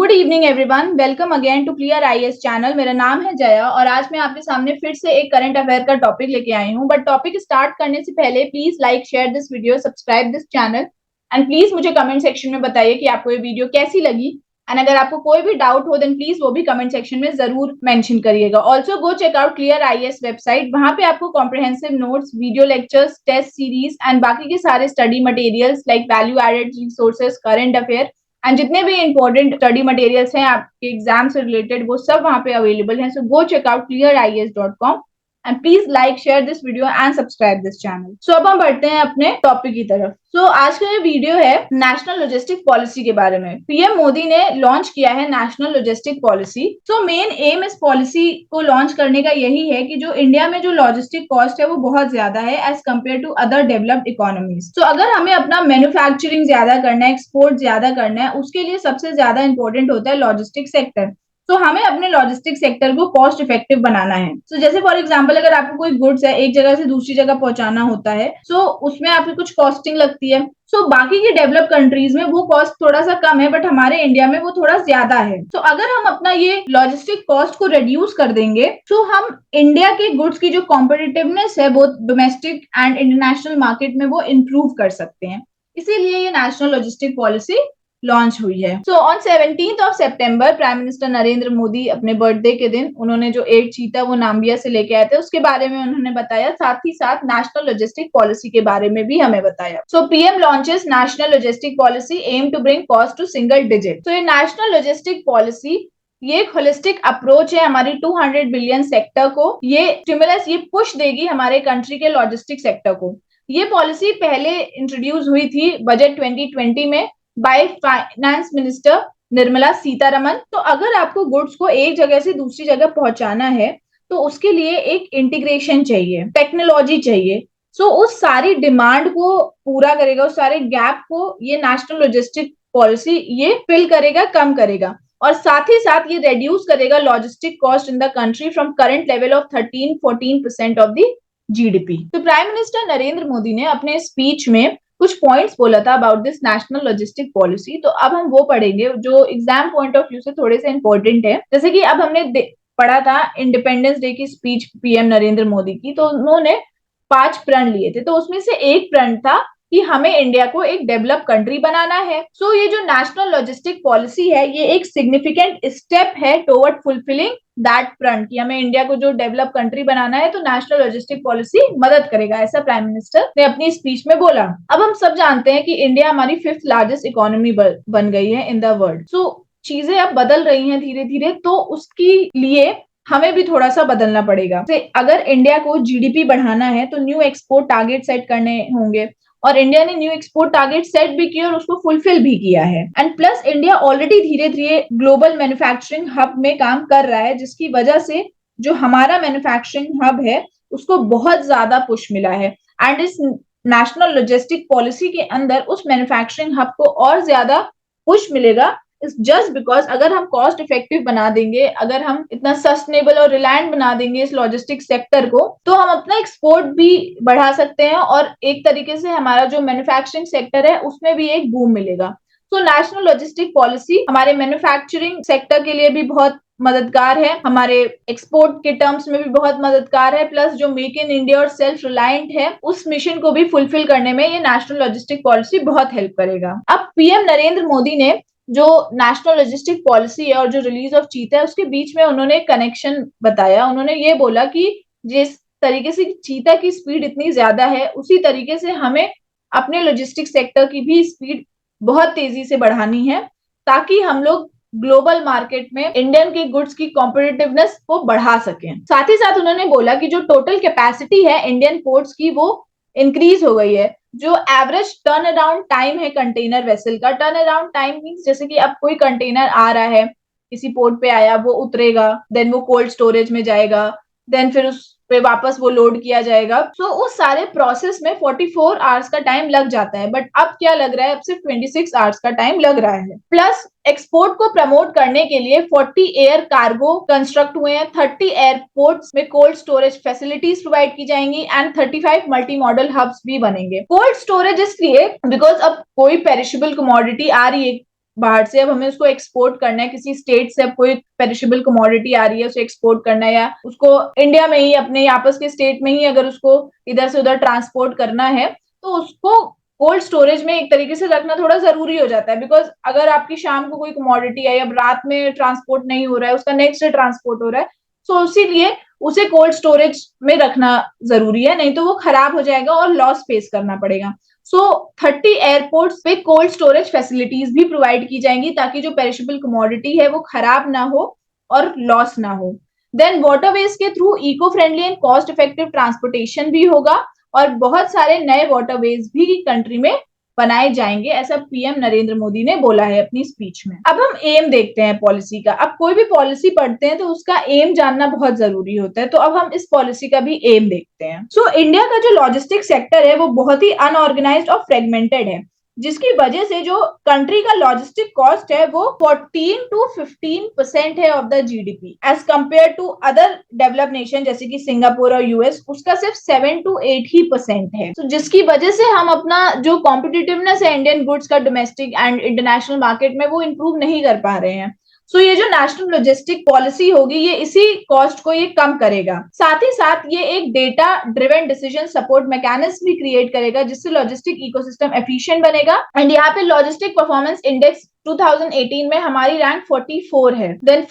Good evening everyone, welcome again to clear IAS channel. मेरा नाम है जया और आज मैं आपके सामने फिर से एक करंट अफेयर का टॉपिक लेके आई हूँ। बट टॉपिक स्टार्ट करने से पहले please like share this video, subscribe this channel and please मुझे कमेंट सेक्शन में बताइए कि आपको ये वीडियो कैसी लगी। एंड अगर आपको कोई भी डाउट हो देन प्लीज वो भी कमेंट सेक्शन में जरूर मेंशन करिएगा। Also go check out clear IAS website, वहां पे आपको comprehensive notes, video lectures, test series and बाकी के सारे study materials like value added resources, current affair and जितने भी इंपॉर्टेंट स्टडी मटेरियल्स हैं आपके एग्जाम से रिलेटेड वो सब वहां पे अवेलेबल हैं। So go check out clearias.com and please like share this video and subscribe this channel. So अब हम बढ़ते हैं अपने टॉपिक की तरफ। सो आज का ये वीडियो है नेशनल लॉजिस्टिक पॉलिसी के बारे में। पीएम मोदी ने लॉन्च किया है national logistic policy. So main M इस पॉलिसी को लॉन्च करने का यही है कि जो इंडिया में जो लॉजिस्टिक कॉस्ट है वो बहुत ज्यादा है as compare to other developed economies. So अगर हमें अपना मैन्युफैक्चरिंग ज्यादा करना है, एक्सपोर्ट ज्यादा करना है, उसके लिए सबसे ज्यादा इंपॉर्टेंट होता है लॉजिस्टिक सेक्टर। तो हमें अपने लॉजिस्टिक सेक्टर को कॉस्ट इफेक्टिव बनाना है। तो जैसे फॉर एग्जांपल अगर आपको कोई गुड्स है एक जगह से दूसरी जगह पहुंचाना होता है, तो उसमें आपकी कुछ कॉस्टिंग लगती है। सो बाकी की डेवलप कंट्रीज में वो कॉस्ट थोड़ा सा कम है, बट हमारे इंडिया में वो थोड़ा ज्यादा है। तो अगर हम अपना ये लॉजिस्टिक कॉस्ट को रिड्यूस कर देंगे तो हम इंडिया के गुड्स की जो कॉम्पिटिटिवनेस है वो डोमेस्टिक एंड इंटरनेशनल मार्केट में वो इम्प्रूव कर सकते हैं। इसीलिए ये नेशनल लॉजिस्टिक पॉलिसी लॉन्च हुई है। So on 17th of September prime minister Narendra Modi अपने बर्थडे के दिन उन्होंने जो 8 चीता वो नाम्बिया से लेके आए थे उसके बारे में उन्होंने बताया, साथ ही साथ नेशनल लॉजिस्टिक पॉलिसी के बारे में भी हमें बताया। So PM launches national logistic policy aim to bring cost to single digit. तो ये नेशनल लॉजिस्टिक पॉलिसी ये एक होलिस्टिक अप्रोच है हमारी 200 बिलियन सेक्टर को। ये स्टिमुलस, ये पुश देगी हमारे कंट्री के लॉजिस्टिक सेक्टर को। ये पॉलिसी पहले इंट्रोड्यूस हुई थी बजट 2020 में by finance minister Nirmala Sitharaman. तो अगर आपको गुड्स को एक जगह से दूसरी जगह पहुंचाना है तो उसके लिए एक इंटीग्रेशन चाहिए, टेक्नोलॉजी चाहिए। सो उस सारी डिमांड को पूरा करेगा, उस सारे गैप को ये नेशनल लॉजिस्टिक पॉलिसी ये फिल करेगा, कम करेगा और साथ ही साथ ये रेड्यूस करेगा logistic cost in the country from current level of 13-14% of the GDP. तो प्राइम मिनिस्टर नरेंद्र मोदी ने अपने स्पीच में कुछ पॉइंट्स बोला था about this national logistic policy. तो अब हम वो पढ़ेंगे जो एग्जाम पॉइंट ऑफ व्यू से थोड़े से इंपॉर्टेंट है। जैसे कि अब हमने पढ़ा था इंडिपेंडेंस डे की स्पीच पीएम नरेंद्र मोदी की, तो उन्होंने 5 प्रण लिए थे। तो उसमें से एक प्रण था कि हमें इंडिया को एक डेवलप कंट्री बनाना है। सो ये जो नेशनल लॉजिस्टिक पॉलिसी है ये एक सिग्निफिकेंट स्टेप है टुवर्ड फुलफिलिंग दैट प्रण कि हमें इंडिया को जो डेवलप कंट्री बनाना है, तो नेशनल लॉजिस्टिक पॉलिसी मदद करेगा, ऐसा प्राइम मिनिस्टर ने अपनी स्पीच में बोला। अब हम सब जानते हैं कि इंडिया हमारी 5th लार्जेस्ट इकोनॉमी बन गई है इन द वर्ल्ड। सो चीजें अब बदल रही हैं धीरे धीरे, तो उसके लिए हमें भी थोड़ा सा बदलना पड़ेगा। अगर इंडिया को जीडीपी बढ़ाना है तो न्यू एक्सपोर्ट टारगेट सेट करने होंगे और इंडिया ने न्यू एक्सपोर्ट टारगेट सेट भी किया और उसको फुलफिल भी किया है। एंड प्लस इंडिया ऑलरेडी धीरे धीरे ग्लोबल मैन्युफैक्चरिंग हब में काम कर रहा है, जिसकी वजह से जो हमारा मैन्युफैक्चरिंग हब है उसको बहुत ज्यादा पुश मिला है। एंड इस नेशनल लॉजिस्टिक पॉलिसी के अंदर उस मैन्युफैक्चरिंग हब को और ज्यादा पुश मिलेगा, जस्ट बिकॉज अगर हम कॉस्ट इफेक्टिव बना देंगे, अगर हम इतना सस्टेनेबल और रिलायंट बना देंगे इस लॉजिस्टिक सेक्टर को, तो हम अपना एक्सपोर्ट भी बढ़ा सकते हैं और एक तरीके से हमारा जो मैन्युफैक्चरिंग सेक्टर है उसमें भी एक बूम मिलेगा। तो नेशनल लॉजिस्टिक पॉलिसी हमारे मैन्युफैक्चरिंग सेक्टर के लिए भी बहुत मददगार है, हमारे एक्सपोर्ट के टर्म्स में भी बहुत मददगार है, प्लस जो मेक इन इंडिया और सेल्फ रिलायंट है उस मिशन को भी फुलफिल करने में ये नेशनल लॉजिस्टिक पॉलिसी बहुत हेल्प करेगा। अब पीएम नरेंद्र मोदी ने जो नेशनल लॉजिस्टिक पॉलिसी है और जो रिलीज ऑफ चीता है उसके बीच में उन्होंने कनेक्शन बताया। उन्होंने ये बोला कि जिस तरीके से चीता की स्पीड इतनी ज्यादा है उसी तरीके से हमें अपने लॉजिस्टिक सेक्टर की भी स्पीड बहुत तेजी से बढ़ानी है, ताकि हम लोग ग्लोबल मार्केट में इंडियन के गुड्स की कॉम्पिटिटिवनेस को बढ़ा सकें। साथ ही साथ उन्होंने बोला कि जो टोटल कैपेसिटी है इंडियन पोर्ट्स की वो इंक्रीज हो गई है। जो एवरेज टर्न अराउंड टाइम है कंटेनर वेसल का, टर्न अराउंड टाइम मींस जैसे कि अब कोई कंटेनर आ रहा है, किसी पोर्ट पे आया, वो उतरेगा, देन वो कोल्ड स्टोरेज में जाएगा, देन फिर उस पे वापस वो लोड किया जाएगा। तो उस सारे प्रोसेस में 44 आवर्स का टाइम लग जाता है, बट अब क्या लग रहा है, अब सिर्फ 26 आवर्स का टाइम लग रहा है। प्लस एक्सपोर्ट को प्रमोट करने के लिए 40 एयर कार्गो कंस्ट्रक्ट हुए हैं, 30 एयरपोर्ट्स में कोल्ड स्टोरेज फैसिलिटीज प्रोवाइड की जाएंगी एंड 35 मल्टी मॉडल हब्स भी बनेंगे। कोल्ड स्टोरेज इसलिए बिकॉज अब कोई पेरिशेबल कमोडिटी आ रही है बाहर से, अब हमें उसको एक्सपोर्ट करना है, किसी स्टेट से अब कोई पेरिशेबल कमोडिटी आ रही है, उसे एक्सपोर्ट करना है, या उसको इंडिया में ही अपने आपस के स्टेट में ही अगर उसको इधर से उधर ट्रांसपोर्ट करना है, तो उसको कोल्ड स्टोरेज में एक तरीके से रखना थोड़ा जरूरी हो जाता है। बिकॉज अगर आपकी शाम को कोई कमोडिटी है, अब रात में ट्रांसपोर्ट नहीं हो रहा है, उसका नेक्स्ट डे ट्रांसपोर्ट हो रहा है, तो इसीलिए उसे कोल्ड स्टोरेज में रखना जरूरी है, नहीं तो वो खराब हो जाएगा और लॉस फेस करना पड़ेगा। सो 30 एयरपोर्ट्स पे कोल्ड स्टोरेज फैसिलिटीज भी प्रोवाइड की जाएंगी, ताकि जो पेरिशेबल कमोडिटी है वो खराब ना हो और लॉस ना हो। देन वाटरवेज के through eco friendly and cost effective transportation भी होगा, और बहुत सारे नए वाटरवेज भी कंट्री में बनाए जाएंगे, ऐसा पीएम नरेंद्र मोदी ने बोला है अपनी स्पीच में। अब हम एम देखते हैं पॉलिसी का। अब कोई भी पॉलिसी पढ़ते हैं तो उसका एम जानना बहुत जरूरी होता है, तो अब हम इस पॉलिसी का भी एम देखते हैं। सो इंडिया का जो लॉजिस्टिक सेक्टर है वो बहुत ही अनऑर्गेनाइज्ड और फ्रेगमेंटेड है, जिसकी वजह से जो कंट्री का लॉजिस्टिक कॉस्ट है वो 14 to 15% है of the GDP, as compare to other developed nation जैसे कि सिंगापुर और यूएस, उसका सिर्फ 7 to 8 ही परसेंट है। तो जिसकी वजह से हम अपना जो कॉम्पिटिटिवनेस है इंडियन गुड्स का डोमेस्टिक एंड इंटरनेशनल मार्केट में वो इम्प्रूव नहीं कर पा रहे हैं। सो ये जो नेशनल लॉजिस्टिक पॉलिसी होगी ये इसी कॉस्ट को ये कम करेगा। साथ ही साथ ये एक data driven decision support mechanism भी क्रिएट करेगा, जिससे लॉजिस्टिक इकोसिस्टम एफिशिएंट बनेगा। एंड यहाँ पे लॉजिस्टिक परफॉर्मेंस इंडेक्स 2018 में हमारी रैंक 44 है। देन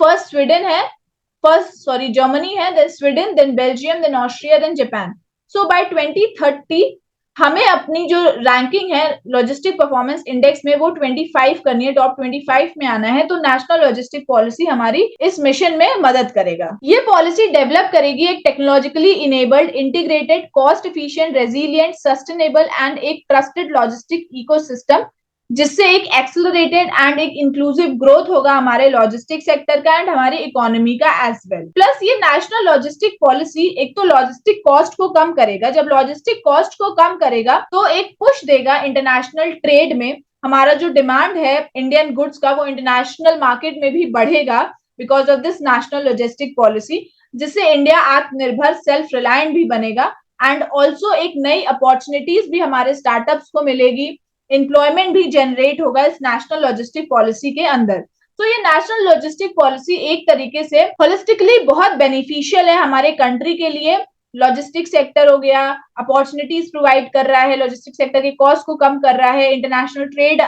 जर्मनी है, then Sweden, then Belgium, then Austria, then Japan. So by 2030 हमें अपनी जो रैंकिंग है लॉजिस्टिक परफॉर्मेंस इंडेक्स में वो 25 करनी है, टॉप 25 में आना है। तो नेशनल लॉजिस्टिक पॉलिसी हमारी इस मिशन में मदद करेगा। ये पॉलिसी डेवलप करेगी एक technologically enabled, integrated, cost efficient, resilient, sustainable and एक ट्रस्टेड लॉजिस्टिक इकोसिस्टम, जिससे एक एक्सेलरेटेड एंड एक इंक्लूसिव ग्रोथ होगा हमारे लॉजिस्टिक सेक्टर का एंड हमारी इकोनॉमी का एज वेल। प्लस ये नेशनल लॉजिस्टिक पॉलिसी एक तो लॉजिस्टिक कॉस्ट को कम करेगा, जब लॉजिस्टिक कॉस्ट को कम करेगा तो एक पुश देगा इंटरनेशनल ट्रेड में। हमारा जो डिमांड है इंडियन गुड्स का वो इंटरनेशनल मार्केट में भी बढ़ेगा because of this national logistic policy, जिससे इंडिया आत्मनिर्भर, सेल्फ रिलायंट भी बनेगा एंड ऑल्सो एक नई अपॉर्चुनिटीज भी हमारे स्टार्टअप्स को मिलेगी, एम्प्लॉयमेंट भी जनरेट होगा इस नेशनल लॉजिस्टिक पॉलिसी के अंदर। तो ये नेशनल लॉजिस्टिक पॉलिसी एक तरीके से होलिस्टिकली बहुत बेनिफिशियल है हमारे कंट्री के लिए। लॉजिस्टिक सेक्टर हो गया, अपॉर्चुनिटीज प्रोवाइड कर रहा है, लॉजिस्टिक सेक्टर के कॉस्ट को कम कर रहा है, इंटरनेशनल ट्रेड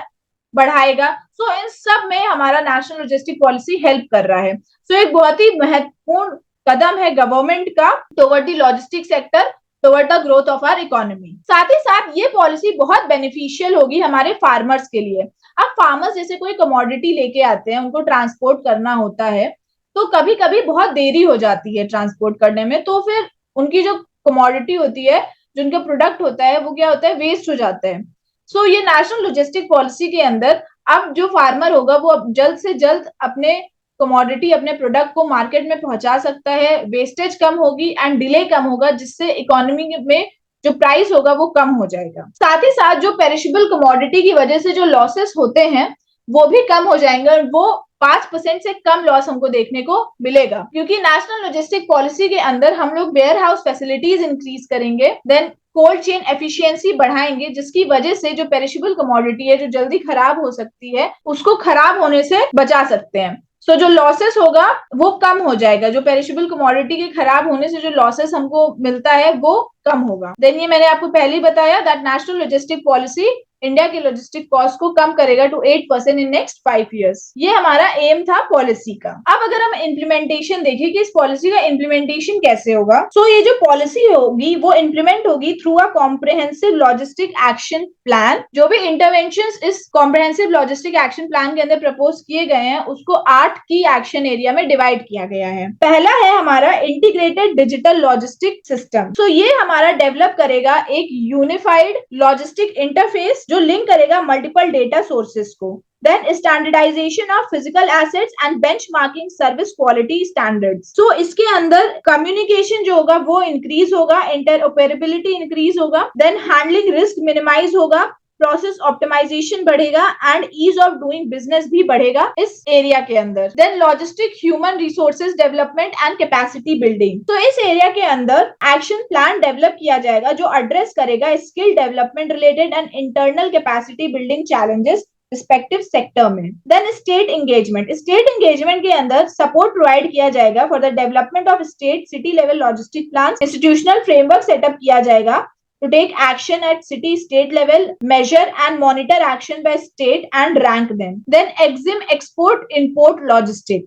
बढ़ाएगा। सो इन सब में हमारा नेशनल लॉजिस्टिक पॉलिसी हेल्प कर रहा है। सो एक बहुत ही महत्वपूर्ण कदम है गवर्नमेंट का toward the logistic sector, toward the growth of our economy. साथ ही साथ ये पॉलिसी बहुत बेनिफिशियल होगी हमारे फार्मर्स के लिए। अब फार्मर्स जैसे कोई कमोडिटी लेके आते हैं, उनको ट्रांसपोर्ट करना होता है, तो कभी कभी बहुत देरी हो जाती है ट्रांसपोर्ट करने में, तो फिर उनकी जो कमोडिटी होती है, जो उनका प्रोडक्ट होता है, वो क्या होता है, वेस्ट हो जाता है। सो ये नेशनल लॉजिस्टिक पॉलिसी के अंदर अब जो फार्मर होगा वो अब जल्द से जल्द अपने कमोडिटी, अपने प्रोडक्ट को मार्केट में पहुंचा सकता है, वेस्टेज कम होगी एंड डिले कम होगा, जिससे इकोनॉमी में जो प्राइस होगा वो कम हो जाएगा। साथ ही साथ जो पेरिशेबल कमोडिटी की वजह से जो लॉसेस होते हैं वो भी कम हो जाएंगे, और वो 5% से कम लॉस हमको देखने को मिलेगा, क्योंकि नेशनल लॉजिस्टिक पॉलिसी के अंदर हम लोग वेयर हाउस फैसिलिटीज इंक्रीज करेंगे, देन कोल्ड चेन एफिशिएंसी बढ़ाएंगे, जिसकी वजह से जो पेरिशेबल कमोडिटी है जो जल्दी खराब हो सकती है उसको खराब होने से बचा सकते हैं। सो जो लॉसेस होगा वो कम हो जाएगा, जो पेरिशेबल कमोडिटी के खराब होने से जो लॉसेस हमको मिलता है वो कम होगा। देन ये मैंने आपको पहले ही बताया that national logistic policy India के लॉजिस्टिक कॉस्ट को कम करेगा टू 8% इन नेक्स्ट 5 years। ये हमारा एम था पॉलिसी का। अब अगर हम इम्प्लीमेंटेशन देखें कि इस पॉलिसी का इम्प्लीमेंटेशन कैसे होगा, सो ये जो पॉलिसी होगी वो इम्प्लीमेंट होगी through a comprehensive logistic action plan. जो भी इंटरवेंशंस इस कॉम्प्रिहेंसिव लॉजिस्टिक एक्शन प्लान के अंदर प्रपोज किए गए हैं उसको 8 की एक्शन एरिया में डिवाइड किया गया है। पहला है हमारा integrated digital logistic system. So ये हमारा डेवलप करेगा एक यूनिफाइड लॉजिस्टिक इंटरफेस जो लिंक करेगा मल्टीपल डेटा सोर्सेस को। Then standardization of physical assets and benchmarking service quality standards. So इसके अंदर कम्युनिकेशन जो होगा वो इंक्रीज होगा, इंटरऑपरेबिलिटी इंक्रीज होगा, देन हैंडलिंग रिस्क मिनिमाइज होगा, प्रोसेस ऑप्टिमाइजेशन बढ़ेगा and ease of doing business भी बढ़ेगा इस एरिया के अंदर। Then logistic human resources development and capacity building. तो इस एरिया के अंदर एक्शन प्लान डेवलप किया जाएगा जो एड्रेस करेगा skill development related and internal capacity building challenges respective sector में। देन स्टेट एंगेजमेंट के अंदर सपोर्ट प्रोवाइड किया जाएगा for the development of state city level logistic plan. Institutional framework setup किया जाएगा to take action at city state level, measure and monitor action by state and rank them. Then EXIM export import logistic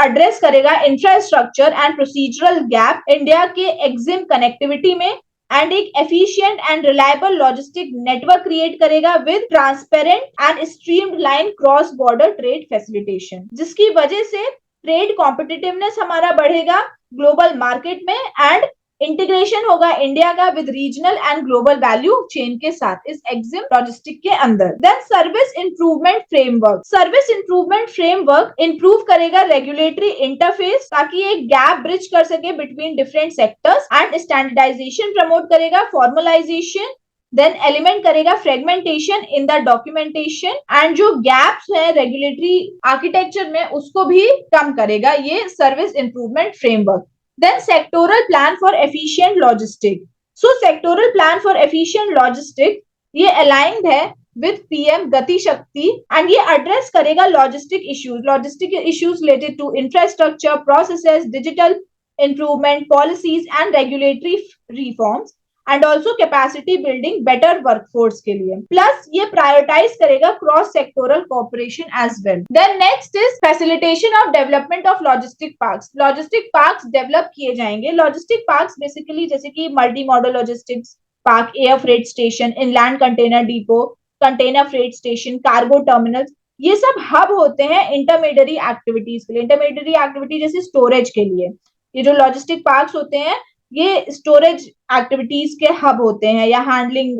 address करेगा infrastructure and procedural gap India के EXIM connectivity में and एक efficient and reliable logistic network create करेगा with transparent and streamline cross border trade facilitation, जिसकी वजह से trade competitiveness हमारा बढ़ेगा ग्लोबल मार्केट में एंड इंटीग्रेशन होगा इंडिया का with regional and global value chain के साथ इस EXIM लॉजिस्टिक के अंदर। Then service improvement framework improve करेगा रेगुलेटरी इंटरफेस ताकि एक गैप ब्रिज कर सके between different sectors and standardisation promote करेगा, फॉर्मलाइजेशन, देन एलिमेंट करेगा fragmentation in the documentation and जो गैप्स है रेगुलेटरी आर्किटेक्चर में उसको भी कम करेगा ये service improvement framework. Then sectoral plan for efficient logistics. So sectoral plan for efficient logistics ये aligned है with PM गति शक्ति and ये address करेगा logistic issues related to infrastructure, processes, digital improvement, policies and regulatory reforms and also capacity building better workforce के लिए। Plus ये prioritize करेगा cross sectoral cooperation as well. Then next is facilitation of development of logistic parks. Logistic parks develop किए जाएंगे। Logistic parks basically जैसे कि multi modal logistics park, air freight station, inland container depot, container freight station, cargo terminals, ये सब hub होते हैं intermediary activities के लिए। इंटरमीडियरी एक्टिविटी जैसे स्टोरेज के लिए ये जो लॉजिस्टिक पार्क्स होते हैं ये स्टोरेज एक्टिविटीज के हब होते हैं या हैंडलिंग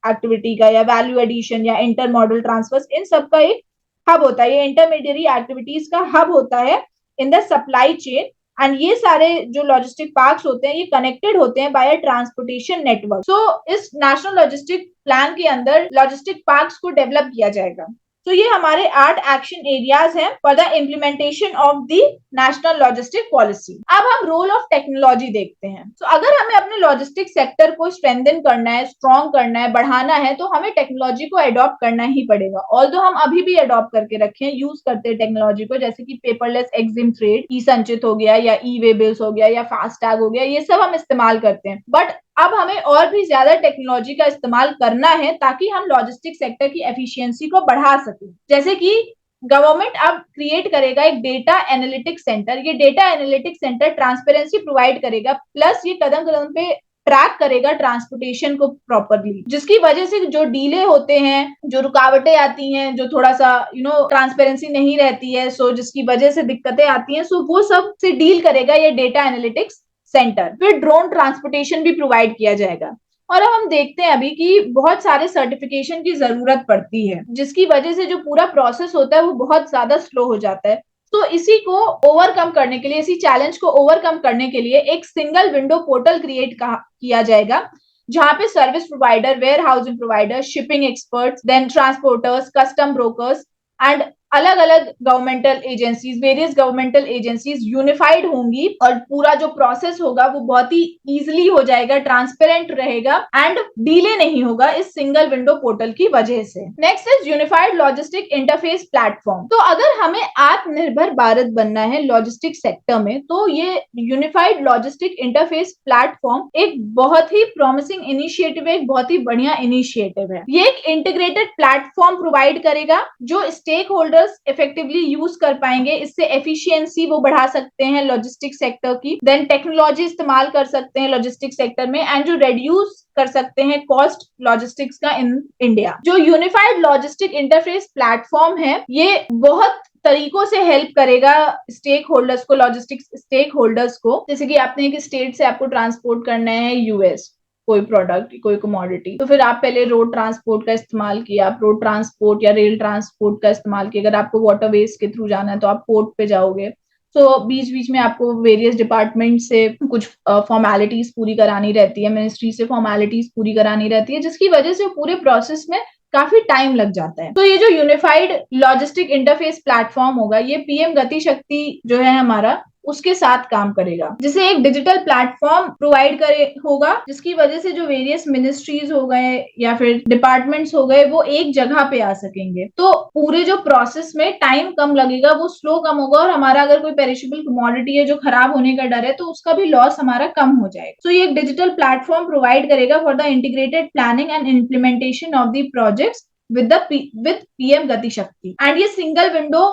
एक्टिविटी का या वैल्यू एडिशन या इंटर मॉडल ट्रांसफर्स इन सब का एक हब होता है। ये इंटरमीडियरी एक्टिविटीज का हब होता है in the supply chain and ये सारे जो लॉजिस्टिक पार्क्स होते हैं ये कनेक्टेड होते हैं बाय ट्रांसपोर्टेशन नेटवर्क। सो इस नेशनल लॉजिस्टिक प्लान के अंदर लॉजिस्टिक पार्क्स को डेवलप किया जाएगा। तो ये हमारे 8 एक्शन एरियाज हैं for the implementation of the national logistic policy. अब हम रोल ऑफ टेक्नोलॉजी देखते हैं। तो अगर हमें अपने लॉजिस्टिक सेक्टर को स्ट्रेंथन करना है, स्ट्रॉन्ग करना है, बढ़ाना है तो हमें टेक्नोलॉजी को अडॉप्ट करना ही पड़ेगा। ऑल्दो हम अभी भी अडॉप्ट करके रखे हैं, यूज करते हैं टेक्नोलॉजी को, जैसे कि पेपरलेस EXIM ट्रेड, ई संचित हो गया या ई वे बिल्स हो गया या फास्टैग हो गया, ये सब हम इस्तेमाल करते हैं। बट अब हमें और भी ज्यादा टेक्नोलॉजी का इस्तेमाल करना है ताकि हम लॉजिस्टिक सेक्टर की एफिशिएंसी को बढ़ा सकें। जैसे कि गवर्नमेंट अब क्रिएट करेगा एक डेटा एनालिटिक्स सेंटर। ये data analytics centre transparency provide करेगा, प्लस ये कदम कदम पे ट्रैक करेगा ट्रांसपोर्टेशन को प्रॉपरली, जिसकी वजह से जो डीले होते हैं, जो रुकावटें आती हैं, जो थोड़ा सा ट्रांसपेरेंसी नहीं रहती है, सो जिसकी वजह से दिक्कतें आती हैं, सो वो सब से डील करेगा ये डेटा एनालिटिक्स सेंटर। फिर ड्रोन ट्रांसपोर्टेशन भी प्रोवाइड किया जाएगा। और अब हम देखते हैं अभी कि बहुत सारे सर्टिफिकेशन की जरूरत पड़ती है, जिसकी वजह से जो पूरा प्रोसेस होता है वो बहुत ज्यादा स्लो हो जाता है। तो इसी को ओवरकम करने के लिए, इसी चैलेंज को ओवरकम करने के लिए एक सिंगल विंडो पोर्टल क्रिएट किया जाएगा जहां पे service provider, warehousing provider, shipping experts, then transporters, custom brokers and अलग अलग governmental agencies, various governmental agencies unified होंगी और पूरा जो प्रोसेस होगा वो बहुत ही इजीली हो जाएगा, ट्रांसपेरेंट रहेगा एंड डिले नहीं होगा इस सिंगल विंडो पोर्टल की वजह से। Next is unified logistic interface platform. तो अगर हमें आत्मनिर्भर भारत बनना है लॉजिस्टिक सेक्टर में तो ये यूनिफाइड लॉजिस्टिक इंटरफेस प्लेटफॉर्म एक बहुत ही प्रॉमिसिंग इनिशिएटिव है, एक बहुत ही बढ़िया इनिशिएटिव है। ये एक इंटीग्रेटेड प्लेटफॉर्म प्रोवाइड करेगा जो स्टेक होल्डर इफेक्टिवली यूज कर पाएंगे। इससे एफिशिएंसी वो बढ़ा सकते हैं लॉजिस्टिक सेक्टर की, देन टेक्नोलॉजी इस्तेमाल कर सकते हैं लॉजिस्टिक सेक्टर में एंड जो रेड्यूस कर सकते हैं कॉस्ट लॉजिस्टिक्स का इन इंडिया। जो यूनिफाइड लॉजिस्टिक इंटरफेस प्लेटफॉर्म है ये बहुत तरीकों से हेल्प करेगा स्टेक होल्डर्स को, लॉजिस्टिक्स स्टेक होल्डर्स को। जैसे कि आपने एक स्टेट से आपको ट्रांसपोर्ट करना है यूएस कोई प्रोडक्ट, कोई कमोडिटी, तो फिर आप पहले रोड ट्रांसपोर्ट का इस्तेमाल किया, आप रोड ट्रांसपोर्ट या रेल ट्रांसपोर्ट का इस्तेमाल किया। अगर आपको वाटरवेज के थ्रू जाना है तो आप पोर्ट पे जाओगे। तो बीच बीच में आपको वेरियस डिपार्टमेंट से कुछ फॉर्मेलिटीज पूरी करानी रहती है, मिनिस्ट्री से फॉर्मेलिटीज पूरी करानी रहती है, जिसकी वजह से पूरे प्रोसेस में काफी टाइम लग जाता है। तो ये जो यूनिफाइड लॉजिस्टिक इंटरफेस प्लेटफॉर्म होगा ये पीएम गति शक्ति जो है हमारा उसके साथ काम करेगा, जिसे एक डिजिटल प्लेटफॉर्म प्रोवाइड करे होगा, जिसकी वजह से जो वेरियस मिनिस्ट्रीज हो गए या फिर डिपार्टमेंट्स हो गए वो एक जगह पे आ सकेंगे। तो पूरे जो प्रोसेस में टाइम कम लगेगा, वो स्लो कम होगा, और हमारा अगर कोई पेरिशेबल कमोडिटी है जो खराब होने का डर है तो उसका भी लॉस हमारा कम हो जाएगा। तो ये एक डिजिटल प्लेटफॉर्म प्रोवाइड करेगा for the integrated planning and implementation of the projects with PM गति शक्ति। एंड ये सिंगल विंडो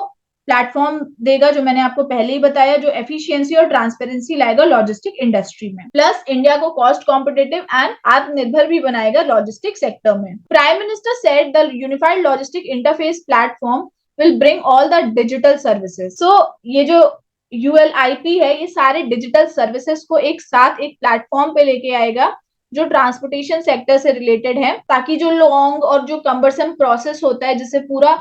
प्लेटफॉर्म देगा, जो मैंने आपको पहले ही बताया, जो एफिशिएंसी और ट्रांसपेरेंसी लाएगा लॉजिस्टिक इंडस्ट्री में, प्लस इंडिया को कॉस्ट कॉम्पिटिटिव एंड आत्मनिर्भर भी बनाएगा लॉजिस्टिक सेक्टर में। Prime minister said the unified logistic interface platform will bring all the digital services. So ये जो यूएलआईपी है, ये सारे डिजिटल सर्विसेज को एक साथ एक प्लेटफॉर्म पे लेके आएगा जो ट्रांसपोर्टेशन सेक्टर से रिलेटेड है, ताकि जो लॉन्ग और जो कम्बरसम प्रोसेस होता है जिससे पूरा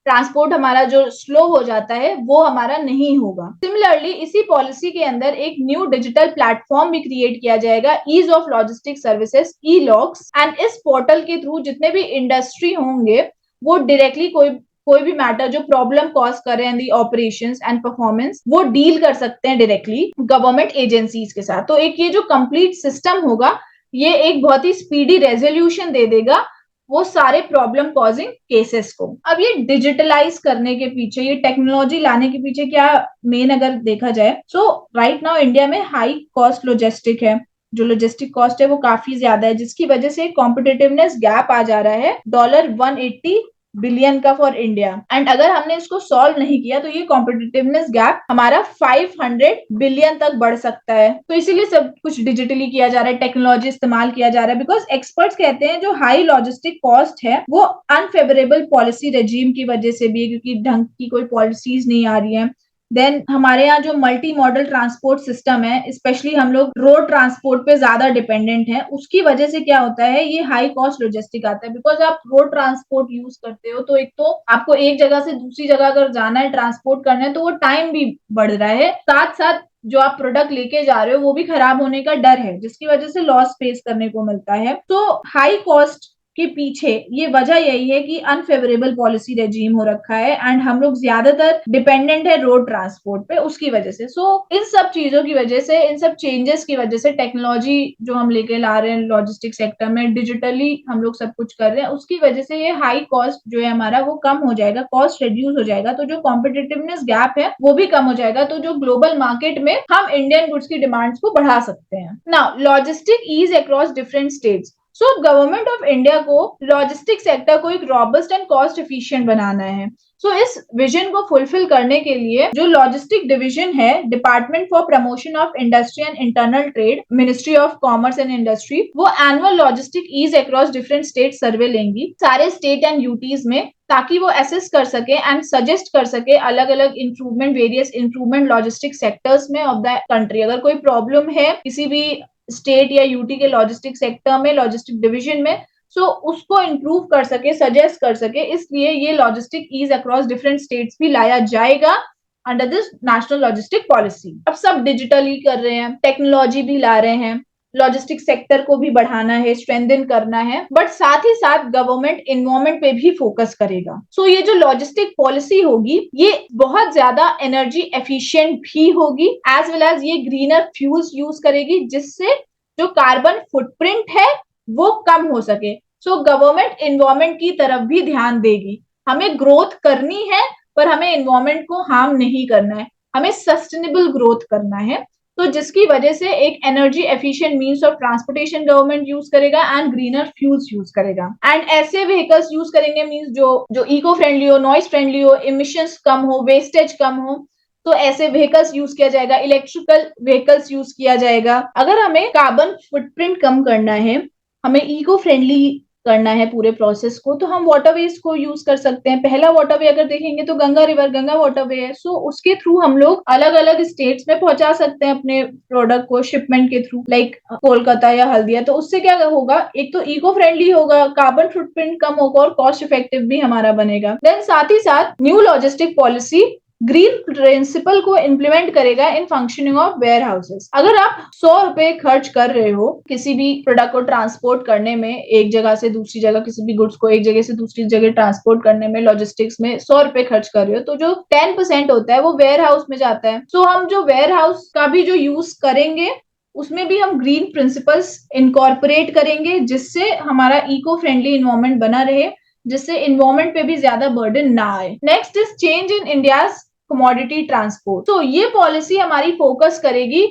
ट्रांसपोर्ट हमारा जो स्लो हो जाता है वो हमारा नहीं होगा। सिमिलरली इसी पॉलिसी के अंदर एक न्यू डिजिटल प्लेटफॉर्म भी क्रिएट किया जाएगा, ease of logistic services, E logs. And इस पोर्टल के थ्रू जितने भी इंडस्ट्री होंगे वो डायरेक्टली कोई भी मैटर जो प्रॉब्लम कॉज कर रहे हैं दी ऑपरेशंस एंड परफॉर्मेंस, वो डील कर सकते हैं डायरेक्टली गवर्नमेंट एजेंसीज के साथ। तो एक ये जो कंप्लीट सिस्टम होगा, ये एक बहुत ही स्पीडी रेजोल्यूशन दे देगा वो सारे प्रॉब्लम कॉजिंग केसेस को। अब ये डिजिटलाइज करने के पीछे, ये टेक्नोलॉजी लाने के पीछे क्या मेन अगर देखा जाए, सो राइट नाउ इंडिया में हाई कॉस्ट लॉजिस्टिक है, जो लॉजिस्टिक कॉस्ट है वो काफी ज्यादा है, जिसकी वजह से कॉम्पिटिटिवनेस गैप आ जा रहा है $180 बिलियन का फॉर इंडिया। एंड अगर हमने इसको सॉल्व नहीं किया तो ये कॉम्पिटिटिवनेस गैप हमारा 500 बिलियन तक बढ़ सकता है। तो इसीलिए सब कुछ डिजिटली किया जा रहा है, टेक्नोलॉजी इस्तेमाल किया जा रहा है, बिकॉज एक्सपर्ट्स कहते हैं जो हाई लॉजिस्टिक कॉस्ट है वो अनफेवरेबल पॉलिसी रेजीम की वजह से भी है, क्योंकि ढंग की कोई पॉलिसीज नहीं आ रही है। देन हमारे यहाँ जो मल्टी मॉडल ट्रांसपोर्ट सिस्टम है, स्पेशली हम लोग रोड ट्रांसपोर्ट पे ज्यादा डिपेंडेंट है, उसकी वजह से क्या होता है, ये हाई कॉस्ट लॉजिस्टिक आता है। बिकॉज आप रोड ट्रांसपोर्ट यूज करते हो तो एक तो आपको एक जगह से दूसरी जगह अगर जाना है, ट्रांसपोर्ट करना है, तो वो टाइम भी बढ़ रहा है, साथ साथ जो आप प्रोडक्ट लेके जा रहे हो वो भी खराब होने का डर है, जिसकी वजह से लॉस फेस करने को मिलता है। तो हाई कॉस्ट के पीछे ये वजह यही है कि अनफेवरेबल पॉलिसी रेजीम हो रखा है एंड हम लोग ज्यादातर डिपेंडेंट है रोड ट्रांसपोर्ट पे, उसकी वजह से। सो इन सब चीजों की वजह से, इन सब चेंजेस की वजह से, टेक्नोलॉजी जो हम लेके ला रहे हैं लॉजिस्टिक सेक्टर में, डिजिटली हम लोग सब कुछ कर रहे हैं, उसकी वजह से ये हाई कॉस्ट जो है हमारा वो कम हो जाएगा, कॉस्ट रिड्यूस हो जाएगा, तो जो कॉम्पिटिटिवनेस गैप है वो भी कम हो जाएगा। तो जो ग्लोबल मार्केट में हम इंडियन गुड्स की डिमांड्स को बढ़ा सकते हैं। Now logistic ease across different states. So government of India को लॉजिस्टिक सेक्टर को एक रॉबस्ट एंड कॉस्ट एफिशिएंट बनाना है। सो इस विजन को फुलफिल करने के लिए जो लॉजिस्टिक डिवीजन है, department for promotion of industry and internal trade, ministry of commerce and industry, वो annual logistic ease across different state survey लेंगी सारे स्टेट एंड यूटीज में, ताकि वो असेस कर सके एंड सजेस्ट कर सके अलग अलग improvement, various improvement logistic sectors में ऑफ द कंट्री। अगर कोई प्रॉब्लम है किसी भी स्टेट या यूटी के लॉजिस्टिक सेक्टर में, लॉजिस्टिक डिवीजन में, सो उसको इंप्रूव कर सके, सजेस्ट कर सके, इसलिए ये logistic ease across different states भी लाया जाएगा under this national logistic policy. अब सब डिजिटली कर रहे हैं, टेक्नोलॉजी भी ला रहे हैं, लॉजिस्टिक सेक्टर को भी बढ़ाना है, स्ट्रेंथन करना है, बट साथ ही साथ गवर्नमेंट इन्वायरमेंट पे भी फोकस करेगा। सो ये जो लॉजिस्टिक पॉलिसी होगी ये बहुत ज्यादा एनर्जी एफिशिएंट भी होगी, एज वेल एज ये ग्रीनर फ्यूल्स यूज करेगी, जिससे जो कार्बन फुटप्रिंट है वो कम हो सके। सो गवर्नमेंट इन्वायरमेंट की तरफ भी ध्यान देगी। हमें ग्रोथ करनी है पर हमें इन्वायरमेंट को हार्म नहीं करना है, हमें सस्टेनेबल ग्रोथ करना है। तो जिसकी वजह से एक energy efficient means of transportation government use करेगा एंड ग्रीनर फ्यूल्स यूज करेगा। एंड ऐसे व्हीकल्स यूज करेंगे मीन्स जो इको फ्रेंडली हो, नॉइस फ्रेंडली हो, इमिशंस कम हो, वेस्टेज कम हो, तो ऐसे व्हीकल्स यूज किया जाएगा, इलेक्ट्रिकल व्हीकल्स यूज किया जाएगा। अगर हमें कार्बन फुटप्रिंट कम करना है, हमें इको फ्रेंडली करना है पूरे प्रोसेस को, तो हम वाटरवेज को यूज कर सकते हैं। पहला वाटरवे अगर देखेंगे तो गंगा रिवर, गंगा वाटरवे है। सो उसके थ्रू हम लोग अलग अलग स्टेट्स में पहुंचा सकते हैं अपने प्रोडक्ट को शिपमेंट के थ्रू, लाइक कोलकाता या हल्दिया। तो उससे क्या होगा, एक तो इको फ्रेंडली होगा, कार्बन फुटप्रिंट कम होगा और कॉस्ट इफेक्टिव भी हमारा बनेगा। देन साथ ही साथ new logistic policy green principle को इम्प्लीमेंट करेगा in functioning of warehouses. अगर आप 100 रुपए खर्च कर रहे हो किसी भी प्रोडक्ट को ट्रांसपोर्ट करने में, एक जगह से दूसरी जगह, किसी भी गुड्स को एक जगह से दूसरी जगह ट्रांसपोर्ट करने में, लॉजिस्टिक्स में 100 रुपए खर्च कर रहे हो, तो जो 10% होता है वो वेयर हाउस में जाता है। सो हम जो वेयर हाउस का भी जो यूज करेंगे उसमें भी हम ग्रीन प्रिंसिपल्स इनकॉर्पोरेट करेंगे, जिससे हमारा इको फ्रेंडली इन्वायरमेंट बना रहे, जिससे इन्वायरमेंट पे भी ज्यादा बर्डन ना आए। Next is change in India's commodity transport. तो ये पॉलिसी हमारी फोकस करेगी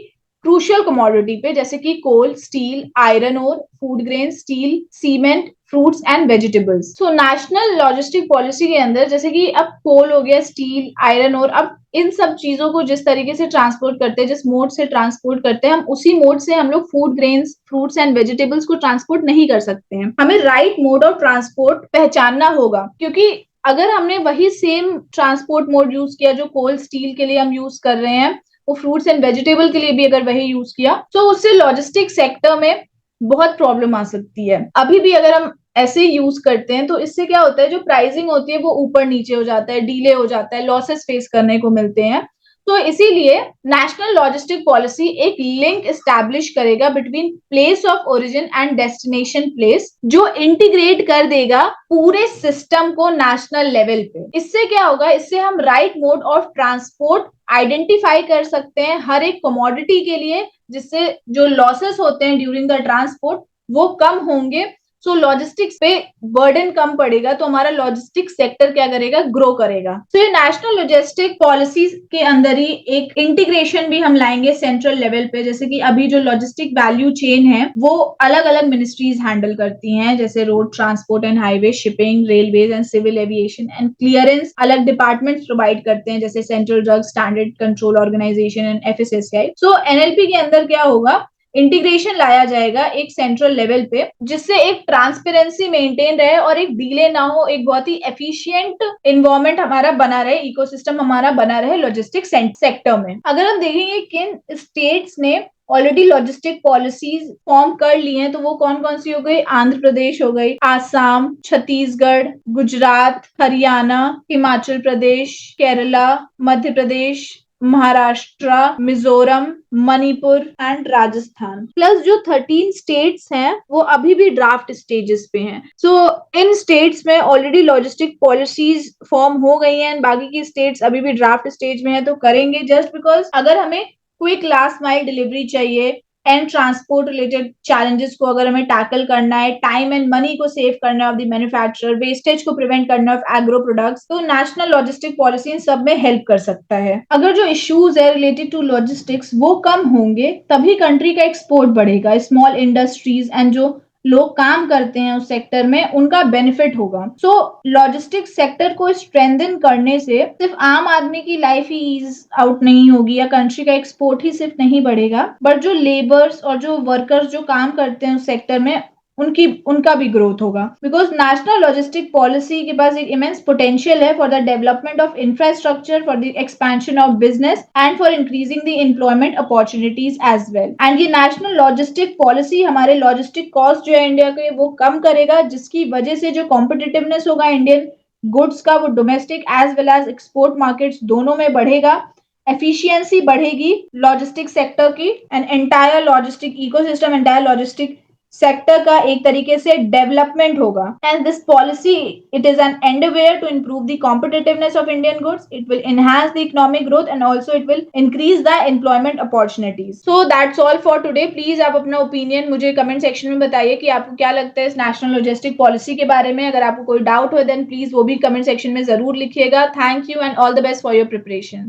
क्रूशियल कमोडिटी पे, जैसे कि coal, steel, iron ore, food grain, steel, cement, fruits and vegetables. So national logistic policy के अंदर जैसे कि अब कोल हो गया, स्टील, आयरन ओर, अब इन सब चीजों को जिस तरीके से ट्रांसपोर्ट करते हैं, जिस मोड से ट्रांसपोर्ट करते हैं, हम उसी मोड से हम लोग food grains, fruits and vegetables को ट्रांसपोर्ट नहीं कर सकते हैं। हमें राइट मोड ऑफ ट्रांसपोर्ट पहचानना होगा, क्योंकि अगर हमने वही सेम ट्रांसपोर्ट मोड यूज किया जो कोल स्टील के लिए हम यूज कर रहे हैं, वो फ्रूट्स एंड वेजिटेबल के लिए भी अगर वही यूज किया, तो उससे लॉजिस्टिक सेक्टर में बहुत प्रॉब्लम आ सकती है। अभी भी अगर हम ऐसे यूज करते हैं तो इससे क्या होता है, जो प्राइसिंग होती है वो ऊपर नीचे हो जाता है, डिले हो जाता है, लॉसेस फेस करने को मिलते हैं। तो इसीलिए नेशनल लॉजिस्टिक पॉलिसी एक लिंक एस्टैब्लिश करेगा between place of origin and destination place, जो इंटीग्रेट कर देगा पूरे सिस्टम को नेशनल लेवल पे। इससे क्या होगा, इससे हम right mode of transport identify कर सकते हैं हर एक कमोडिटी के लिए, जिससे जो लॉसेस होते हैं ड्यूरिंग द ट्रांसपोर्ट वो कम होंगे। सो लॉजिस्टिक्स पे बर्डन कम पड़ेगा, तो हमारा लॉजिस्टिक सेक्टर क्या करेगा, ग्रो करेगा। तो ये नेशनल लॉजिस्टिक पॉलिसीज के अंदर ही एक इंटीग्रेशन भी हम लाएंगे सेंट्रल लेवल पे, जैसे कि अभी जो लॉजिस्टिक वैल्यू चेन है वो अलग अलग मिनिस्ट्रीज हैंडल करती हैं, जैसे road transport and highway, shipping, railways and civil aviation and clearance अलग डिपार्टमेंट्स प्रोवाइड करते हैं, जैसे central drug standard control organisation and FSSAI. So NLP के अंदर क्या होगा, इंटीग्रेशन लाया जाएगा एक सेंट्रल लेवल पे, जिससे एक ट्रांसपेरेंसी मेंटेन रहे और एक डिले ना हो, एक बहुत ही एफिशिएंट इन्वायरमेंट हमारा बना रहे, इकोसिस्टम हमारा बना रहे लॉजिस्टिक सेक्टर में। अगर हम देखेंगे किन स्टेट्स ने ऑलरेडी लॉजिस्टिक पॉलिसीज फॉर्म कर ली हैं, तो वो कौन कौन सी हो गई, आंध्र प्रदेश हो गई, आसाम, छत्तीसगढ़, गुजरात, हरियाणा, हिमाचल प्रदेश, केरला, मध्य प्रदेश, महाराष्ट्र, मिजोरम, मणिपुर एंड राजस्थान। प्लस जो 13 स्टेट्स हैं वो अभी भी ड्राफ्ट स्टेजेस पे हैं। सो इन स्टेट्स में ऑलरेडी लॉजिस्टिक पॉलिसीज फॉर्म हो गई हैं, बाकी की स्टेट्स अभी भी ड्राफ्ट स्टेज में है, तो करेंगे। जस्ट बिकॉज अगर हमें क्विक लास्ट माइल डिलीवरी चाहिए एंड ट्रांसपोर्ट रिलेटेड चैलेंजेस को अगर हमें टैकल करना है, टाइम एंड मनी को सेव करना है ऑफ द मैन्युफैक्चरर, वेस्टेज को प्रिवेंट करना है ऑफ एग्रो प्रोडक्ट्स, तो नेशनल लॉजिस्टिक पॉलिसी इन सब में हेल्प कर सकता है। अगर जो इश्यूज है रिलेटेड टू लॉजिस्टिक्स वो कम होंगे, तभी कंट्री का एक्सपोर्ट बढ़ेगा, स्मॉल इंडस्ट्रीज एंड जो लोग काम करते हैं उस सेक्टर में उनका बेनिफिट होगा। सो लॉजिस्टिक सेक्टर को स्ट्रेंथन करने से सिर्फ आम आदमी की लाइफ ही ईज आउट नहीं होगी या कंट्री का एक्सपोर्ट ही सिर्फ नहीं बढ़ेगा, बट जो लेबर्स और जो वर्कर्स जो काम करते हैं उस सेक्टर में उनका भी ग्रोथ होगा। बिकॉज नेशनल लॉजिस्टिक पॉलिसी के पास एक इमेंस पोटेंशियल है for the development of infrastructure, for the expansion of business and for increasing the employment opportunities as well. And ये नेशनल लॉजिस्टिक पॉलिसी हमारे लॉजिस्टिक कॉस्ट जो है India के वो कम करेगा, जिसकी वजह से जो कॉम्पिटिटिवनेस होगा इंडियन गुड्स का वो domestic as well as export markets दोनों में बढ़ेगा, एफिशिएंसी बढ़ेगी लॉजिस्टिक सेक्टर की, and entire logistic ecosystem, entire logistic sector का एक तरीके से डेवलपमेंट होगा। And this policy it is an endeavour to improve the competitiveness of Indian goods, it will enhance the economic growth and also it will increase the employment opportunities. So that's all for today. Please आप अपना opinion मुझे comment section में बताइए कि आपको क्या लगता है इस नेशनल लॉजिस्टिक पॉलिसी के बारे में। अगर आपको कोई डाउट हो देन प्लीज वो भी कमेंट सेक्शन में जरूर लिखिएगा। Thank you and all the best for your preparation.